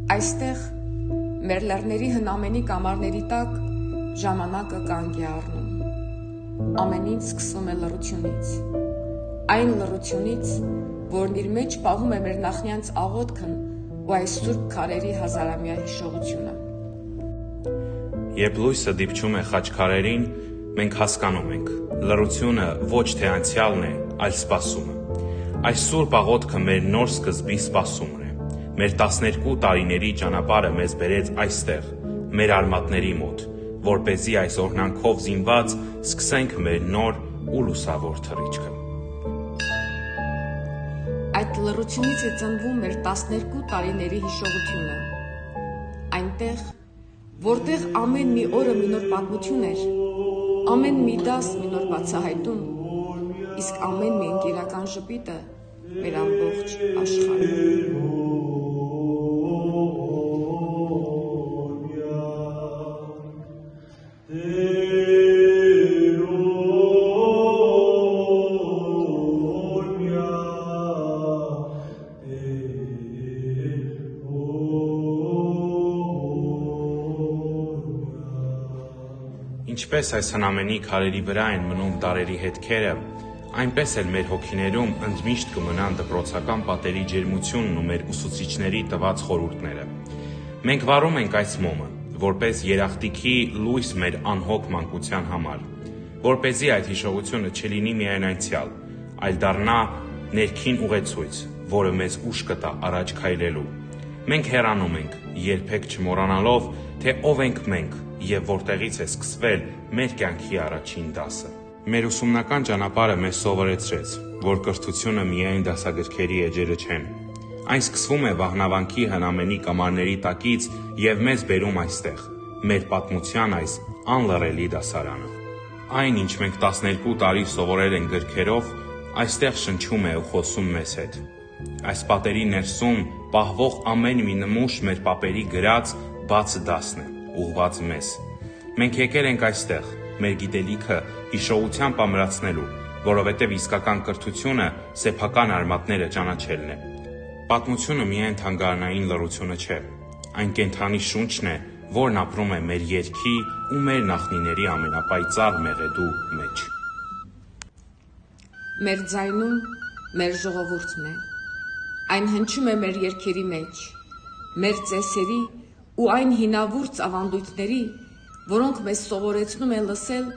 Այստեղ մեր լեռների հնամենի կամարների տակ ժամանակը կանգ է առնում։ Ամեն ինչ սկսվում է լռությունից։ Այն լռությունից, որն իր մեջ պահում է մեր նախնյանց աղոթքն ու այս սուրբ քարերի հազարամյա հիշողությունը։ Երբ լույսը դիպչում է խաչքարերին, մենք հասկանում ենք, լռությունը ոչ թե անցյալն է, այլ սպասումը։ Այս սուրբ աղոթքը մեր նոր սկզբի սպասումն է։ Մեր 12 տարիների ճանապարհը մեզ բերեց այստեղ, մեր արմատների մոտ, որպեսզի այս օրհնանքով զինված սկսենք մեր նոր ու լուսավոր թռիչքը։ Այդ լռությունից է ծնվում մեր 12 տարիների հիշողությունը։ Այնտեղ, որտեղ ամեն մի օրը մի նոր պատմություն էր, ամեն մի դաս մի նոր բացահայտում, իսկ ամեն մի ընկերական ժպիտը մեր ամբողջ աշխարհը։ Ինչպես այս հնամենի քարերի վրա են մնում դարերի հետքերը, այնպես էլ մեր հոգիներում ընդմիշտ կմնան դպրոցական պատերի ջերմությունն ու մեր ուսուցիչների տված խորհուրդները։ Մենք վառում ենք այս մոմը, որպես երախտիքի լույս մեր անհոգ մանկության համար, որպեսզի այդ հիշողությունը չլինի միայն անցյալ, այլ դառնա ներքին ուղեցույց, որը մեզ ուժ կտա առաջ քայլելու։ Մենք հեռանում ենք, երբեք չմոռանալով, թե ով ենք մենք և որտեղից է սկսվել մեր կյանքի առաջին դասը։ Մեր ուսումնական ճանապարհը մեզ սովորեցրեց, որ կրթությունը միայն դասագրքերի էջերը չեն։ Այն սկսվում է վահնավանքի հնամենի կամարների տակից և մեզ բերում այստեղ, մեր պատմության այս անլռելի դասարանը։ Այն, ինչ մենք 12 տարի սովորել ենք գրքերով, այստեղ շնչում է ու խոսում մեզ հետ։ Այս պատերի ներսում պահվող ամեն մի նմուշ մեր պապերի գրած բաց դասն է, ուղղված մեզ։ Մենք եկել ենք այստեղ, մեր գիտելիքը հիշողությամբ ամրացնելու, որովհետև իսկական կրթությունը սեփական արմատները ճանաչելն է։ Պատմությունը միայն թանգարանային լռությունը չէ, այն կենդանի շունչն է, որն ապրում է մեր երգի ու մեր նախնիների ամենապայծառ մեղեդու մեջ։ Մեր ձայնում մեր ժողովուրդն է։ Այն հնչում է մեր երգերի մեջ, մեր ծեսերի ու այն հինավուրց ավանդույթների, որոնք մեզ սովորեցնում են լսել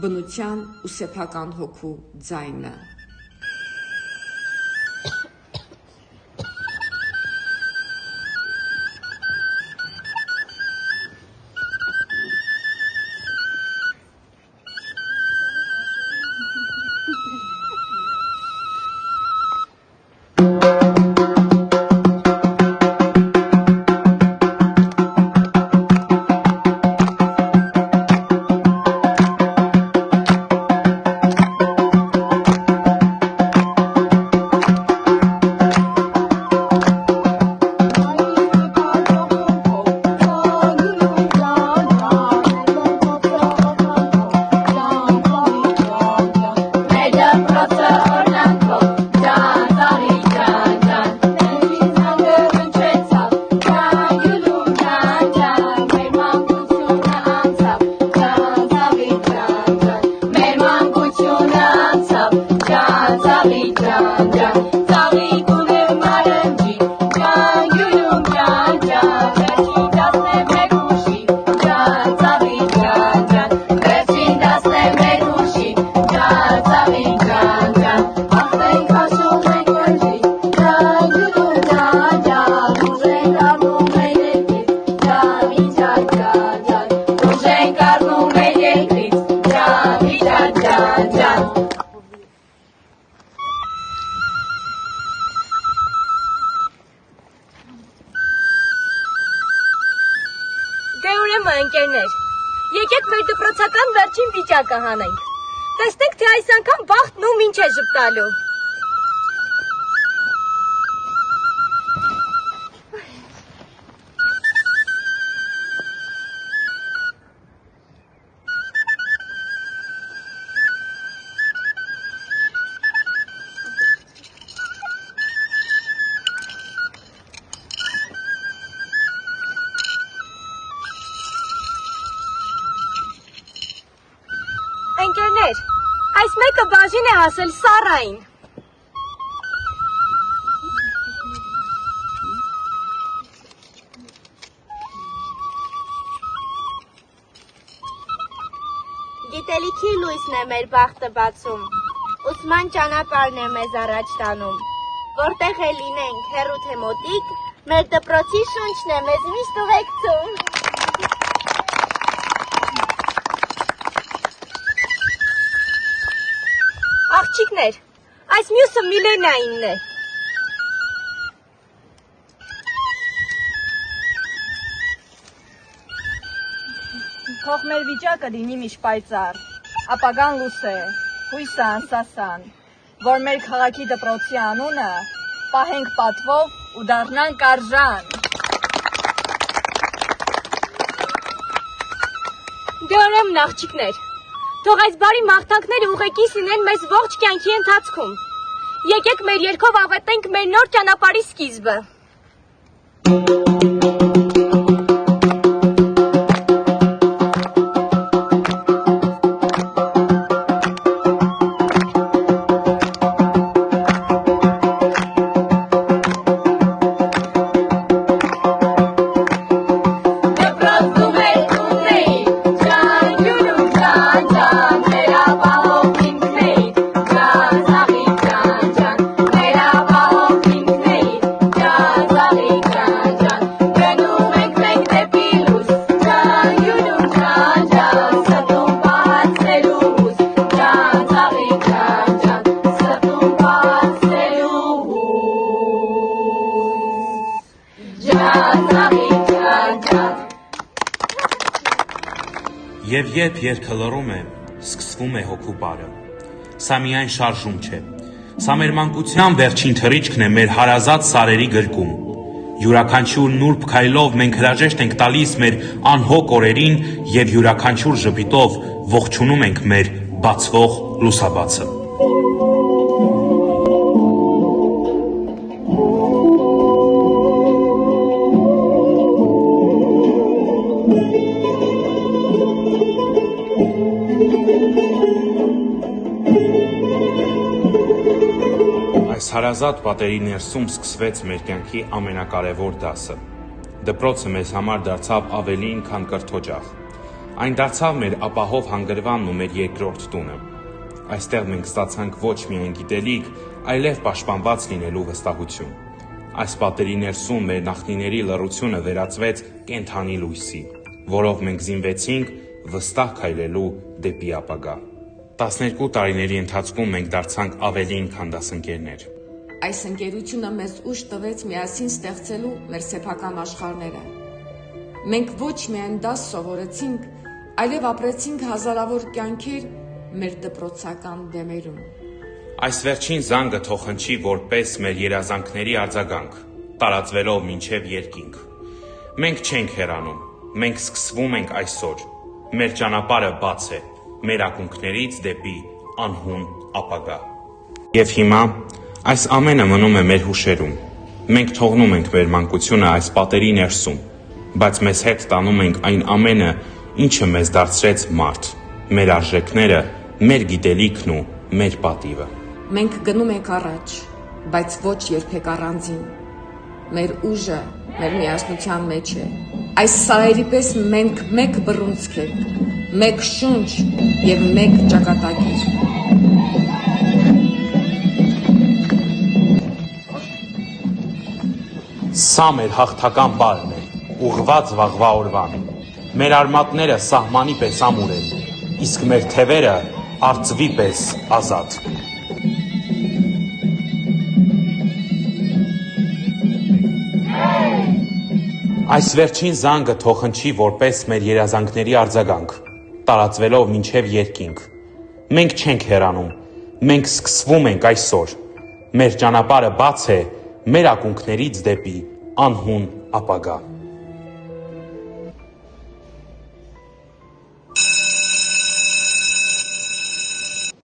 բնության ու սեփական հոգու ձայնը։ Ընկերներ, եկեք մեր դպրոցական վերջին վիճակը հանենք։ Տեսնենք, թե այս անգամ բախտն ում ինչ է ժպտալու։ այս մեկը բաժին է հասել Սառային։ Գիտելիքի լույսն է մեր բախտը բացում, ուսման ճանապարհն է մեզ առաջ տանում, որտեղ է լինենք հեռու թե մոտիկ, մեր դպրոցի շունչն է մեզ միշտ ուղեկցում։ Աղջիկներ, այս մյուսը Միլենայինն է։ Թող մեր վիճակը լինի միշտ պայծառ, ապագան լույս է, հույսը անսասան, որ մեր քաղաքի դպրոցի անունը պահենք պատվով ու դառնանք արժան։ Դե ուրեմն աղջիկներ, թող այս բարի մաղթանքները ուղեկից լինեն մեզ ողջ կյանքի ընթացքում։ Եկեք մեր երգով ավետենք մեր նոր ճանապարհի սկիզբը։ Եվ երբ երգը լռում է, սկսվում է հոգու պարը։ Սա միայն շարժում չէ։ Սա մեր մանկության վերջին թռիչքն է մեր հարազատ սարերի գրկում։ Յուրաքանչյուր նուրբ քայլով մենք հրաժեշտ ենք տալիս մեր անհոգ օրերին եւ յուրաքանչյուր ժպիտով ողջունում ենք մեր բացվող լուսաբացը։ Այս հարազատ պատերի ներսում սկսվեց մեր կյանքի ամենակարևոր դասը։ Դպրոցը մեզ համար դարձավ ավելին, քան կրթօջախ։ Այն դարձավ մեր ապահով հանգրվանն ու մեր երկրորդ տունը։ Այստեղ մենք ստացանք ոչ միայն գիտելիք, այլև պաշտպանված լինելու վստահություն։ Այս պատերի ներսում մեր նախնիների լռությունը վերածվեց կենդանի լույսի, որով մենք զինվեցինք վստահ քայլելու դեպի ապագա։ 12 տարիների ընթացքում մենք դարձանք ավելին, քան դասընկերներ։ Այս ընկերությունը մեզ ուժ տվեց միասին ստեղծելու մեր սեփական աշխարհները։ Մենք ոչ միայն դաս սովորեցինք, այլև ապրեցինք հազարավոր կյանքեր մեր դպրոցական բեմերում։ Այս վերջին զանգը թող հնչի որպես մեր երազանքների արձագանք, տարածվելով մինչև երկինք։ Մենք չենք հեռանում, մենք սկսվում ենք այսօր։ Մեր ճանապարհը բաց է, մեր ակունքներից դեպի անհուն ապագա։ Եվ հիմա այս ամենը մնում է մեր հուշերում։ Մենք թողնում ենք մեր մանկությունը այս պատերի ներսում, բայց մեզ հետ տանում ենք այն ամենը, ինչը մեզ դարձրեց մարդ, մեր արժեքները, մեր գիտելիքն ու մեր պատիվը։ Մենք գնում ենք առաջ, բայց ոչ երբեք առանձին։ Մեր ուժը մեր միասնության մեջ է։ Այս սարերի պես մենք մեկ բռունցք ենք, մեկ շունչ եւ մեկ ճակատագիր։ Սա մեր հաղթական պարն է, ուղղված վաղվա օրվան։ Մեր արմատները սահմանի պես ամուր են, իսկ մեր թևերը արծվի պես ազատ։ Այս վերջին զանգը թող հնչի որպես մեր երազանքների արձագանք, տարածվելով մինչև երկինք։ Մենք չենք հեռանում, մենք սկսվում ենք այսօր։ Մեր ճանապարհը բաց է մեր ակունքներից դեպի անհուն ապագա։